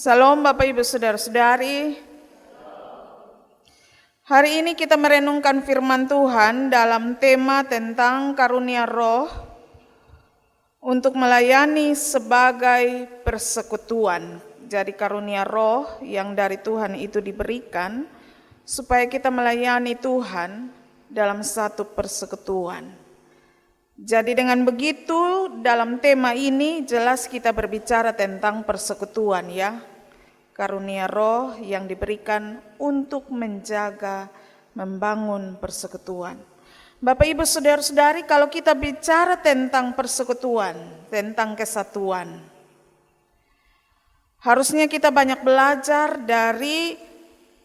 Salam Bapak Ibu Saudara-saudari. Hari ini kita merenungkan firman Tuhan dalam tema tentang karunia roh untuk melayani sebagai persekutuan. Jadi karunia roh yang dari Tuhan itu diberikan supaya kita melayani Tuhan dalam satu persekutuan. Jadi dengan begitu dalam tema ini jelas kita berbicara tentang persekutuan ya. Karunia roh yang diberikan untuk menjaga, membangun persekutuan. Bapak Ibu Saudara-saudari, kalau kita bicara tentang persekutuan, tentang kesatuan, harusnya kita banyak belajar dari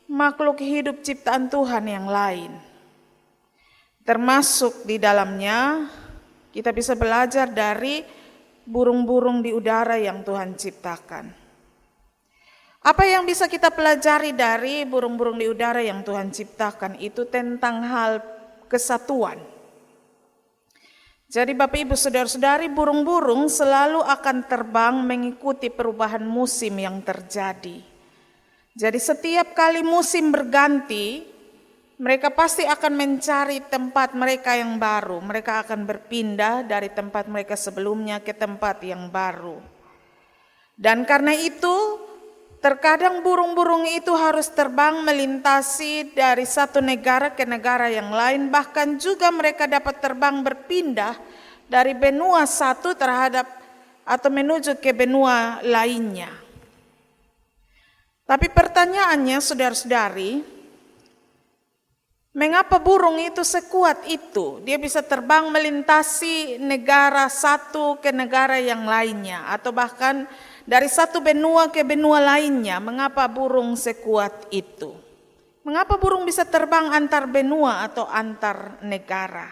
makhluk hidup ciptaan Tuhan yang lain. Termasuk di dalamnya kita bisa belajar dari burung-burung di udara yang Tuhan ciptakan. Apa yang bisa kita pelajari dari burung-burung di udara yang Tuhan ciptakan itu tentang hal kesatuan. Jadi Bapak Ibu Saudara-saudari, burung-burung selalu akan terbang mengikuti perubahan musim yang terjadi. Jadi setiap kali musim berganti, mereka pasti akan mencari tempat mereka yang baru. Mereka akan berpindah dari tempat mereka sebelumnya ke tempat yang baru. Dan karena itu, terkadang burung-burung itu harus terbang melintasi dari satu negara ke negara yang lain. Bahkan juga mereka dapat terbang berpindah dari benua satu terhadap atau menuju ke benua lainnya. Tapi pertanyaannya saudara-saudari, mengapa burung itu sekuat itu? Dia bisa terbang melintasi negara satu ke negara yang lainnya, atau bahkan dari satu benua ke benua lainnya. Mengapa burung sekuat itu? Mengapa burung bisa terbang antar benua atau antar negara?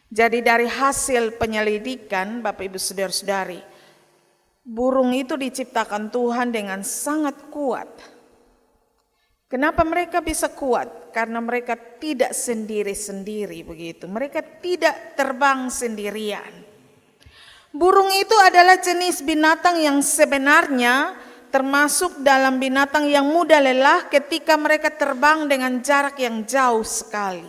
Jadi dari hasil penyelidikan Bapak Ibu Saudara-saudari, burung itu diciptakan Tuhan dengan sangat kuat. Kenapa mereka bisa kuat? Karena mereka tidak sendiri-sendiri begitu. Mereka tidak terbang sendirian. Burung itu adalah jenis binatang yang sebenarnya termasuk dalam binatang yang mudah lelah ketika mereka terbang dengan jarak yang jauh sekali.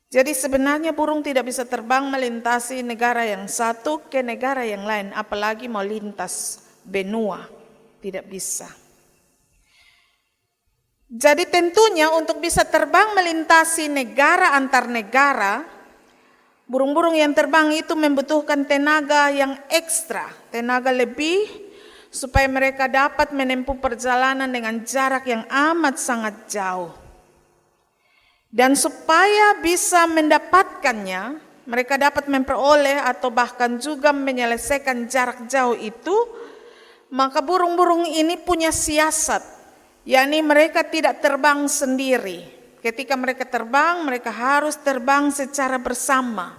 Jadi sebenarnya burung tidak bisa terbang melintasi negara yang satu ke negara yang lain, apalagi mau lintas benua, tidak bisa. Jadi tentunya untuk bisa terbang melintasi negara antar negara, burung-burung yang terbang itu membutuhkan tenaga yang ekstra, tenaga lebih, supaya mereka dapat menempuh perjalanan dengan jarak yang amat sangat jauh. Dan supaya bisa mendapatkannya, mereka dapat memperoleh atau bahkan juga menyelesaikan jarak jauh itu, maka burung-burung ini punya siasat. yakni mereka tidak terbang sendiri. Ketika mereka terbang, mereka harus terbang secara bersama.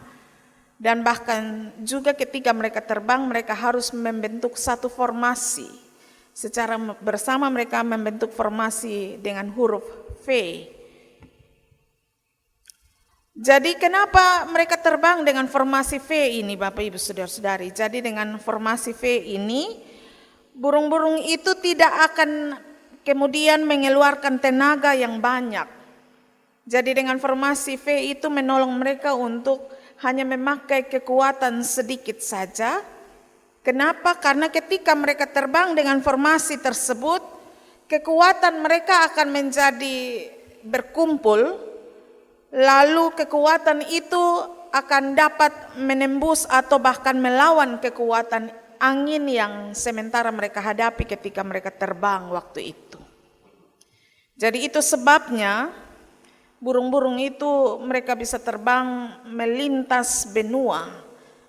Dan bahkan juga ketika mereka terbang, mereka harus membentuk satu formasi. Secara bersama mereka membentuk formasi dengan huruf V. Jadi kenapa mereka terbang dengan formasi V ini Bapak Ibu Saudara-saudari? Jadi dengan formasi V ini, burung-burung itu tidak akan kemudian mengeluarkan tenaga yang banyak. Jadi dengan formasi V itu menolong mereka untuk hanya memakai kekuatan sedikit saja. Kenapa? Karena ketika mereka terbang dengan formasi tersebut, kekuatan mereka akan menjadi berkumpul, lalu kekuatan itu akan dapat menembus atau bahkan melawan kekuatan angin yang sementara mereka hadapi ketika mereka terbang waktu itu. Jadi itu sebabnya burung-burung itu mereka bisa terbang melintas benua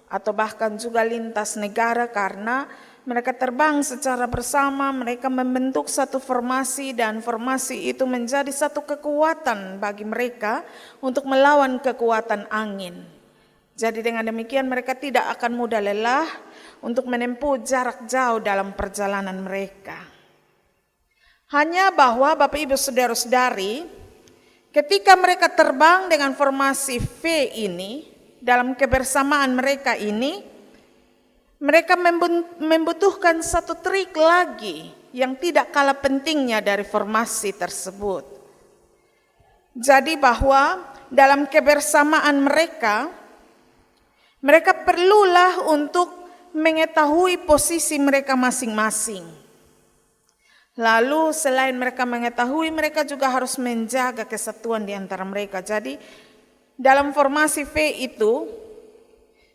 atau bahkan juga lintas negara karena mereka terbang secara bersama, mereka membentuk satu formasi dan formasi itu menjadi satu kekuatan bagi mereka untuk melawan kekuatan angin. Jadi dengan demikian mereka tidak akan mudah lelah untuk menempuh jarak jauh dalam perjalanan mereka. Hanya bahwa Bapak Ibu Saudara-saudari, ketika mereka terbang dengan formasi V ini, dalam kebersamaan mereka ini, mereka membutuhkan satu trik lagi yang tidak kalah pentingnya dari formasi tersebut. Jadi bahwa dalam kebersamaan mereka perlulah untuk mengetahui posisi mereka masing-masing. Lalu selain mereka mengetahui, mereka juga harus menjaga kesatuan di antara mereka. Jadi dalam formasi V itu,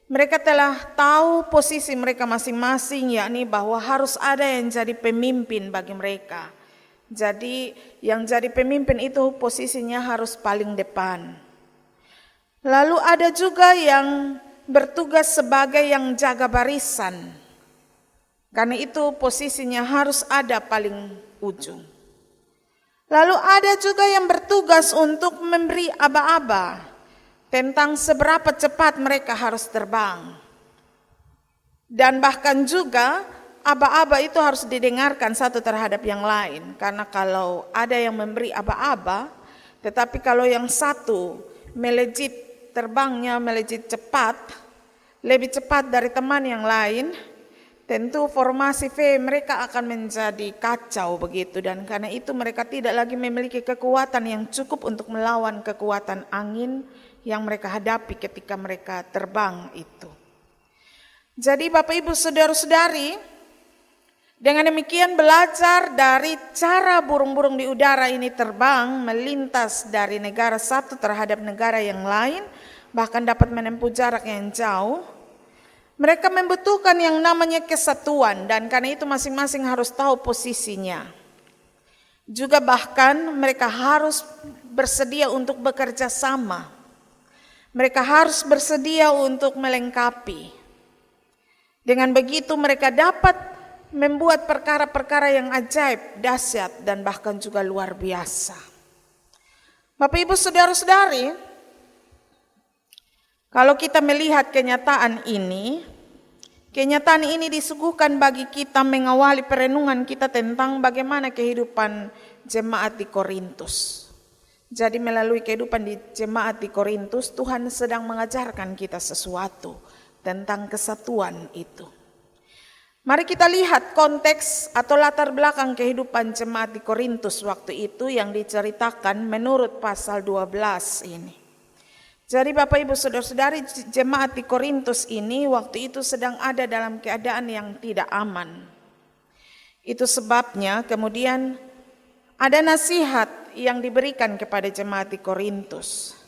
mereka telah tahu posisi mereka masing-masing, yakni bahwa harus ada yang jadi pemimpin bagi mereka. Jadi yang jadi pemimpin itu posisinya harus paling depan. Lalu ada juga yang bertugas sebagai yang jaga barisan. Karena itu posisinya harus ada paling ujung. Lalu ada juga yang bertugas untuk memberi aba-aba tentang seberapa cepat mereka harus terbang. Dan bahkan juga aba-aba itu harus didengarkan satu terhadap yang lain. Karena kalau ada yang memberi aba-aba, tetapi kalau yang satu melejit terbangnya melejit cepat, lebih cepat dari teman yang lain, tentu formasi V mereka akan menjadi kacau begitu. Dan karena itu mereka tidak lagi memiliki kekuatan yang cukup untuk melawan kekuatan angin yang mereka hadapi ketika mereka terbang itu. Jadi Bapak Ibu Saudara-saudari, dengan demikian belajar dari cara burung-burung di udara ini terbang melintas dari negara satu terhadap negara yang lain, bahkan dapat menempuh jarak yang jauh. Mereka membutuhkan yang namanya kesatuan, dan karena itu masing-masing harus tahu posisinya. Juga bahkan mereka harus bersedia untuk bekerja sama. Mereka harus bersedia untuk melengkapi. Dengan begitu mereka dapat membuat perkara-perkara yang ajaib, dahsyat, dan bahkan juga luar biasa. Bapak Ibu Saudara-saudari, kalau kita melihat kenyataan ini disuguhkan bagi kita mengawali perenungan kita tentang bagaimana kehidupan jemaat di Korintus. Jadi melalui kehidupan di jemaat di Korintus, Tuhan sedang mengajarkan kita sesuatu tentang kesatuan itu. Mari kita lihat konteks atau latar belakang kehidupan jemaat di Korintus waktu itu yang diceritakan menurut pasal 12 ini. Jadi Bapak Ibu Saudara-saudari, jemaat di Korintus ini waktu itu sedang ada dalam keadaan yang tidak aman. Itu sebabnya kemudian ada nasihat yang diberikan kepada jemaat di Korintus.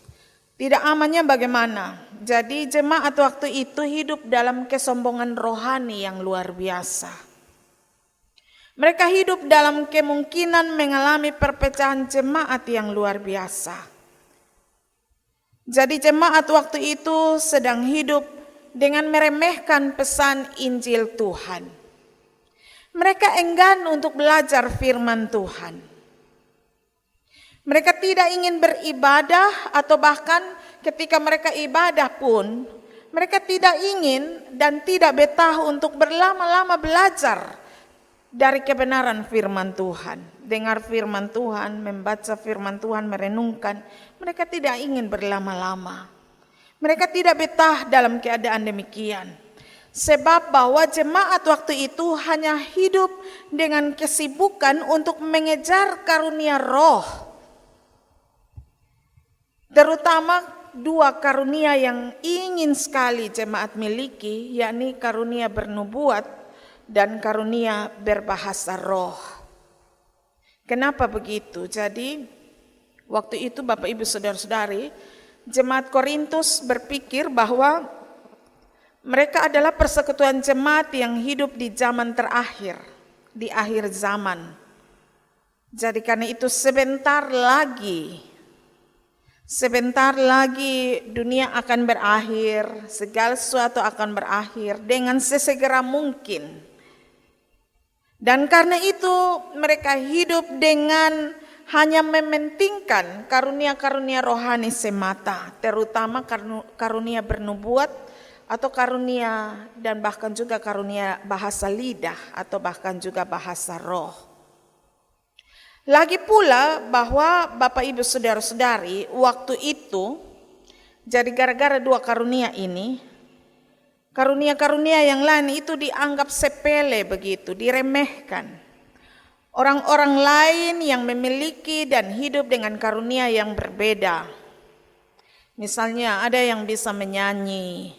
Tidak amannya bagaimana? Jadi jemaat waktu itu hidup dalam kesombongan rohani yang luar biasa. Mereka hidup dalam kemungkinan mengalami perpecahan jemaat yang luar biasa. Jadi jemaat waktu itu sedang hidup dengan meremehkan pesan Injil Tuhan. Mereka enggan untuk belajar firman Tuhan. Mereka tidak ingin beribadah, atau bahkan ketika mereka ibadah pun, mereka tidak ingin dan tidak betah untuk berlama-lama belajar dari kebenaran firman Tuhan. Dengar firman Tuhan, membaca firman Tuhan, merenungkan. Mereka tidak ingin berlama-lama. Mereka tidak betah dalam keadaan demikian. Sebab bahwa jemaat waktu itu hanya hidup dengan kesibukan untuk mengejar karunia roh. Terutama dua karunia yang ingin sekali jemaat miliki, yakni karunia bernubuat dan karunia berbahasa roh. Kenapa begitu? Jadi waktu itu Bapak Ibu Saudara-saudari, jemaat Korintus berpikir bahwa mereka adalah persekutuan jemaat yang hidup di zaman terakhir, di akhir zaman. Jadi karena itu sebentar lagi dunia akan berakhir, segala sesuatu akan berakhir dengan sesegera mungkin. Dan karena itu mereka hidup dengan hanya mementingkan karunia-karunia rohani semata, terutama karunia bernubuat atau karunia dan bahkan juga karunia bahasa lidah atau bahkan juga bahasa roh. Lagi pula bahwa Bapak Ibu Saudara-saudari waktu itu, jadi gara-gara dua karunia ini, Karunia-karunia yang lain itu dianggap sepele begitu, diremehkan. Orang-orang lain yang memiliki dan hidup dengan karunia yang berbeda. Misalnya ada yang bisa menyanyi,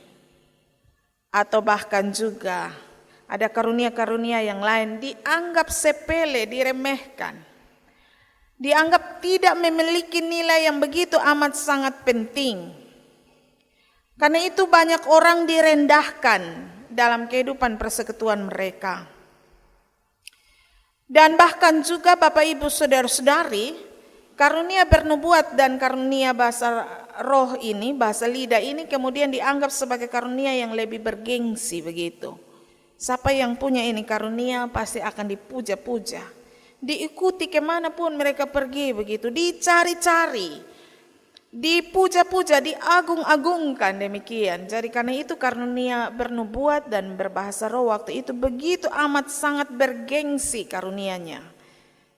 atau bahkan juga ada karunia-karunia yang lain dianggap sepele, diremehkan. Dianggap tidak memiliki nilai yang begitu amat sangat penting. Karena itu banyak orang direndahkan dalam kehidupan persekutuan mereka. Dan bahkan juga Bapak Ibu Saudara-saudari, karunia bernubuat dan karunia bahasa roh ini, bahasa lidah ini kemudian dianggap sebagai karunia yang lebih bergengsi begitu. Siapa yang punya ini karunia pasti akan dipuja-puja. Diikuti kemanapun mereka pergi begitu, dicari-cari, dipuja-puja, diagung-agungkan demikian. Jadi karena itu karunia bernubuat dan berbahasa roh waktu itu begitu amat sangat bergengsi karunianya.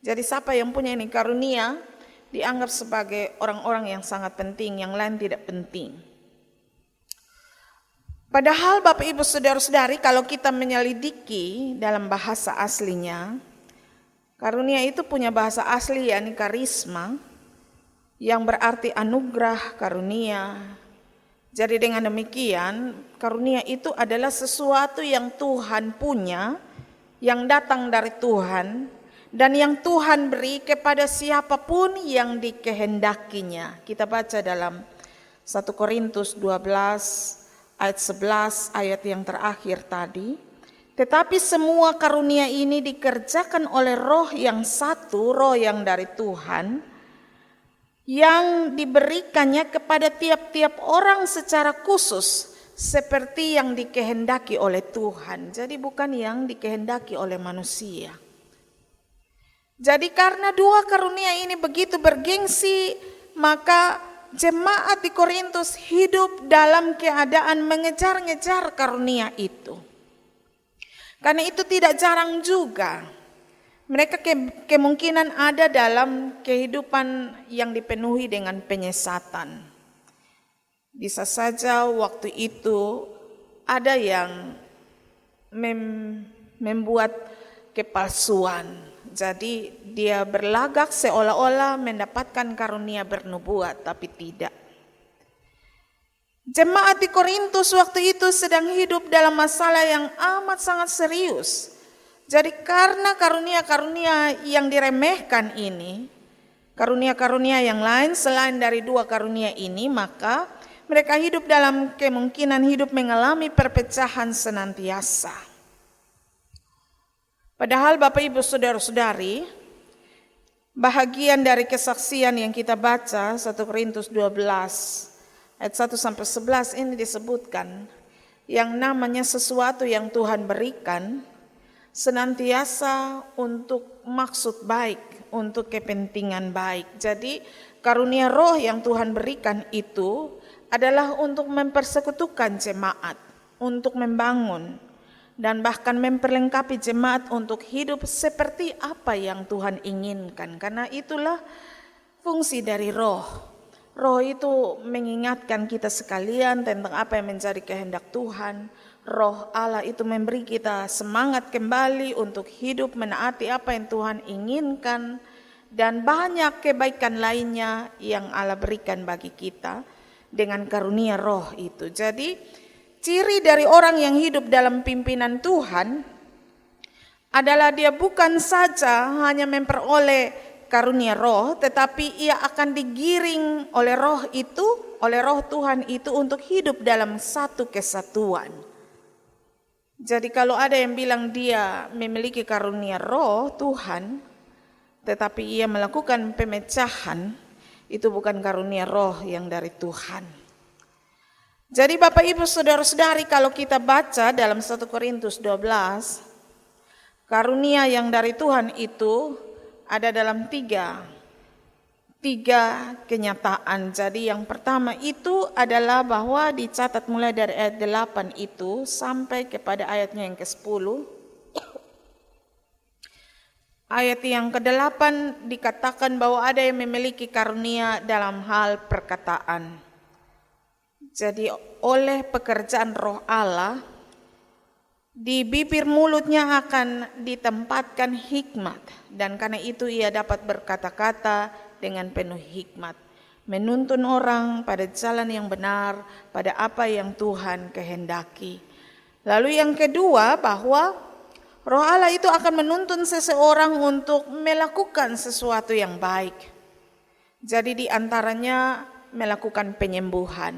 Jadi siapa yang punya ini karunia dianggap sebagai orang-orang yang sangat penting, yang lain tidak penting. Padahal Bapak Ibu Saudara-saudari, kalau kita menyelidiki dalam bahasa aslinya, karunia itu punya bahasa asli yakni karisma, yang berarti anugerah karunia. Jadi dengan demikian, karunia itu adalah sesuatu yang Tuhan punya, yang datang dari Tuhan, dan yang Tuhan beri kepada siapapun yang dikehendakinya. Kita baca dalam 1 Korintus 12 ayat 11, ayat yang terakhir tadi. Tetapi semua karunia ini dikerjakan oleh roh yang satu, roh yang dari Tuhan, yang diberikannya kepada tiap-tiap orang secara khusus, seperti yang dikehendaki oleh Tuhan. Jadi bukan yang dikehendaki oleh manusia. Jadi karena dua karunia ini begitu bergengsi, maka jemaat di Korintus hidup dalam keadaan mengejar-ngejar karunia itu. Karena itu tidak jarang juga mereka kemungkinan ada dalam kehidupan yang dipenuhi dengan penyesatan. Bisa saja waktu itu ada yang membuat kepalsuan. Jadi dia berlagak seolah-olah mendapatkan karunia bernubuat, tapi tidak. Jemaat di Korintus waktu itu sedang hidup dalam masalah yang amat sangat serius. Jadi karena karunia-karunia yang diremehkan ini, karunia-karunia yang lain selain dari dua karunia ini, maka mereka hidup dalam kemungkinan hidup mengalami perpecahan senantiasa. Padahal Bapak Ibu Saudara-saudari, bahagian dari kesaksian yang kita baca 1 Korintus 12 ayat 1 sampai 11 ini disebutkan yang namanya sesuatu yang Tuhan berikan senantiasa untuk maksud baik, untuk kepentingan baik. Jadi karunia roh yang Tuhan berikan itu adalah untuk mempersekutukan jemaat, untuk membangun, dan bahkan memperlengkapi jemaat untuk hidup seperti apa yang Tuhan inginkan. Karena itulah fungsi dari roh. Roh itu mengingatkan kita sekalian tentang apa yang menjadi kehendak Tuhan. Roh Allah itu memberi kita semangat kembali untuk hidup menaati apa yang Tuhan inginkan. Dan banyak kebaikan lainnya yang Allah berikan bagi kita dengan karunia roh itu. Jadi ciri dari orang yang hidup dalam pimpinan Tuhan adalah dia bukan saja hanya memperoleh karunia roh, tetapi ia akan digiring oleh roh itu, oleh roh Tuhan itu untuk hidup dalam satu kesatuan. Jadi kalau ada yang bilang dia memiliki karunia roh Tuhan, tetapi ia melakukan pemecahan, itu bukan karunia roh yang dari Tuhan. Jadi Bapak Ibu Saudara-saudari, kalau kita baca dalam 1 Korintus 12, karunia yang dari Tuhan itu ada dalam tiga kenyataan. Jadi yang pertama itu adalah bahwa dicatat mulai dari ayat 8 itu sampai kepada ayatnya yang ke-10. Ayat yang ke-8 dikatakan bahwa ada yang memiliki karunia dalam hal perkataan. Jadi oleh pekerjaan roh Allah Di bibir mulutnya akan ditempatkan hikmat, dan karena itu ia dapat berkata-kata dengan penuh hikmat, menuntun orang pada jalan yang benar, pada apa yang Tuhan kehendaki. Lalu yang kedua, bahwa Roh Allah itu akan menuntun seseorang untuk melakukan sesuatu yang baik. Jadi di antaranya melakukan penyembuhan,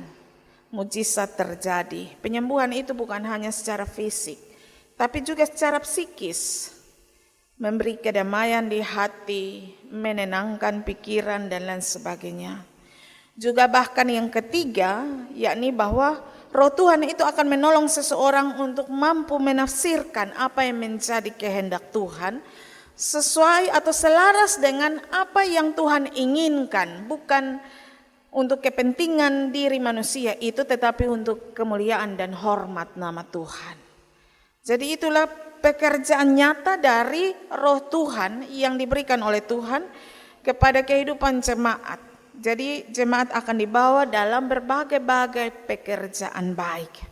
mujizat terjadi. Penyembuhan itu bukan hanya secara fisik, tapi juga secara psikis. Memberi kedamaian di hati, menenangkan pikiran dan lain sebagainya. Juga bahkan yang ketiga, yakni bahwa Roh Tuhan itu akan menolong seseorang untuk mampu menafsirkan apa yang menjadi kehendak Tuhan sesuai atau selaras dengan apa yang Tuhan inginkan, bukan untuk kepentingan diri manusia itu, tetapi untuk kemuliaan dan hormat nama Tuhan. Jadi itulah pekerjaan nyata dari Roh Tuhan yang diberikan oleh Tuhan kepada kehidupan jemaat. Jadi jemaat akan dibawa dalam berbagai-bagai pekerjaan baik.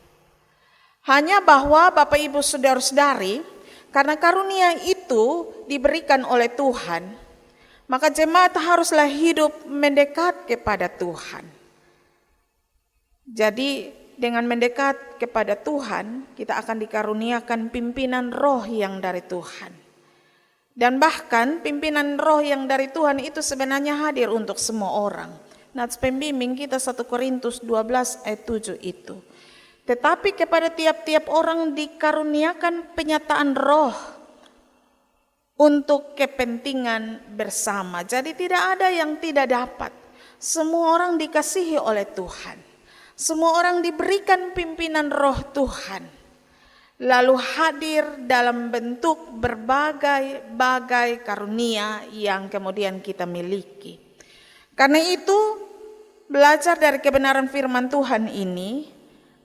Hanya bahwa Bapak Ibu Saudara-saudari, karena karunia itu diberikan oleh Tuhan, maka jemaat haruslah hidup mendekat kepada Tuhan. Jadi dengan mendekat kepada Tuhan, kita akan dikaruniakan pimpinan roh yang dari Tuhan. Dan bahkan pimpinan roh yang dari Tuhan itu sebenarnya hadir untuk semua orang. Nats pembimbing kita 1 Korintus 12 ayat 7 itu. Tetapi kepada tiap-tiap orang dikaruniakan penyataan roh untuk kepentingan bersama. Jadi tidak ada yang tidak dapat. Semua orang dikasihi oleh Tuhan. Semua orang diberikan pimpinan roh Tuhan. Lalu hadir dalam bentuk berbagai-bagai karunia yang kemudian kita miliki. Karena itu, belajar dari kebenaran firman Tuhan ini,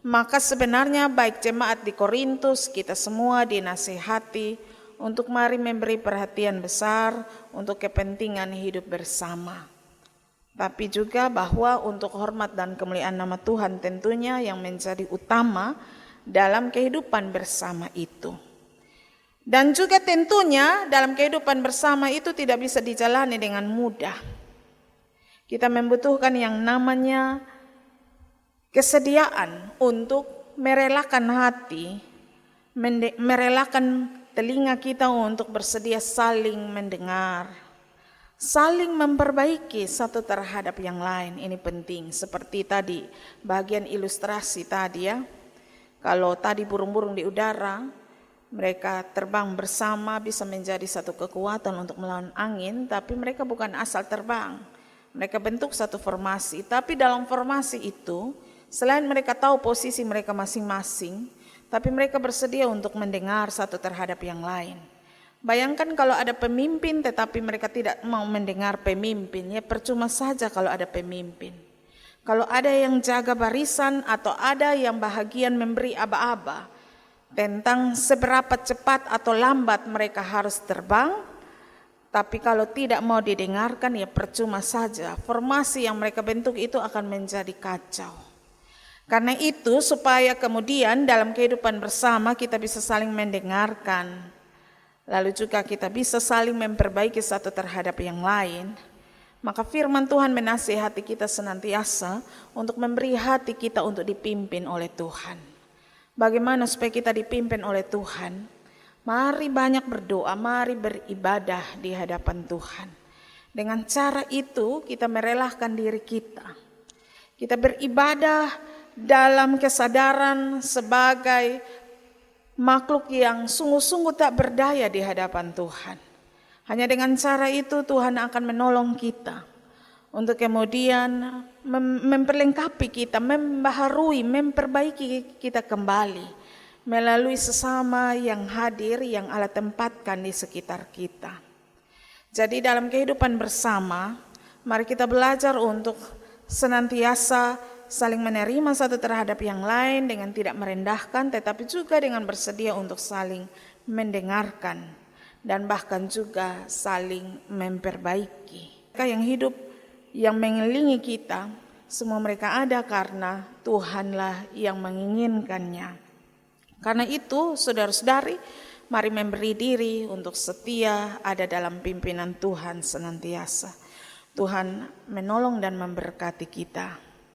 maka sebenarnya baik jemaat di Korintus, kita semua dinasihati untuk mari memberi perhatian besar untuk kepentingan hidup bersama. Tapi juga bahwa untuk hormat dan kemuliaan nama Tuhan tentunya yang menjadi utama dalam kehidupan bersama itu. Dan juga tentunya dalam kehidupan bersama itu tidak bisa dijalani dengan mudah. Kita membutuhkan yang namanya kesediaan untuk merelakan hati, merelakan telinga kita untuk bersedia saling mendengar, saling memperbaiki satu terhadap yang lain. Ini penting, seperti tadi bagian ilustrasi tadi ya. Kalau tadi burung-burung di udara, mereka terbang bersama bisa menjadi satu kekuatan untuk melawan angin, tapi mereka bukan asal terbang. Mereka bentuk satu formasi, tapi dalam formasi itu, selain mereka tahu posisi mereka masing-masing, tapi mereka bersedia untuk mendengar satu terhadap yang lain. Bayangkan kalau ada pemimpin tetapi mereka tidak mau mendengar pemimpin, ya percuma saja kalau ada pemimpin. Kalau ada yang jaga barisan atau ada yang bahagian memberi aba-aba tentang seberapa cepat atau lambat mereka harus terbang, tapi kalau tidak mau didengarkan ya percuma saja. Formasi yang mereka bentuk itu akan menjadi kacau. Karena itu supaya kemudian dalam kehidupan bersama kita bisa saling mendengarkan, lalu juga kita bisa saling memperbaiki satu terhadap yang lain, maka firman Tuhan menasihati kita senantiasa untuk memberi hati kita untuk dipimpin oleh Tuhan. Bagaimana supaya kita dipimpin oleh Tuhan? Mari banyak berdoa, mari beribadah di hadapan Tuhan. Dengan cara itu kita merelahkan diri kita. Kita beribadah dalam kesadaran sebagai makhluk yang sungguh-sungguh tak berdaya di hadapan Tuhan. Hanya dengan cara itu Tuhan akan menolong kita untuk kemudian memperlengkapi kita, membaharui, memperbaiki kita kembali melalui sesama yang hadir yang Allah tempatkan di sekitar kita. Jadi dalam kehidupan bersama, mari kita belajar untuk senantiasa saling menerima satu terhadap yang lain dengan tidak merendahkan, tetapi juga dengan bersedia untuk saling mendengarkan dan bahkan juga saling memperbaiki. Mereka yang hidup yang mengelilingi kita, semua mereka ada karena Tuhanlah yang menginginkannya. Karena itu saudara-saudari, mari memberi diri untuk setia ada dalam pimpinan Tuhan senantiasa. Tuhan menolong dan memberkati kita.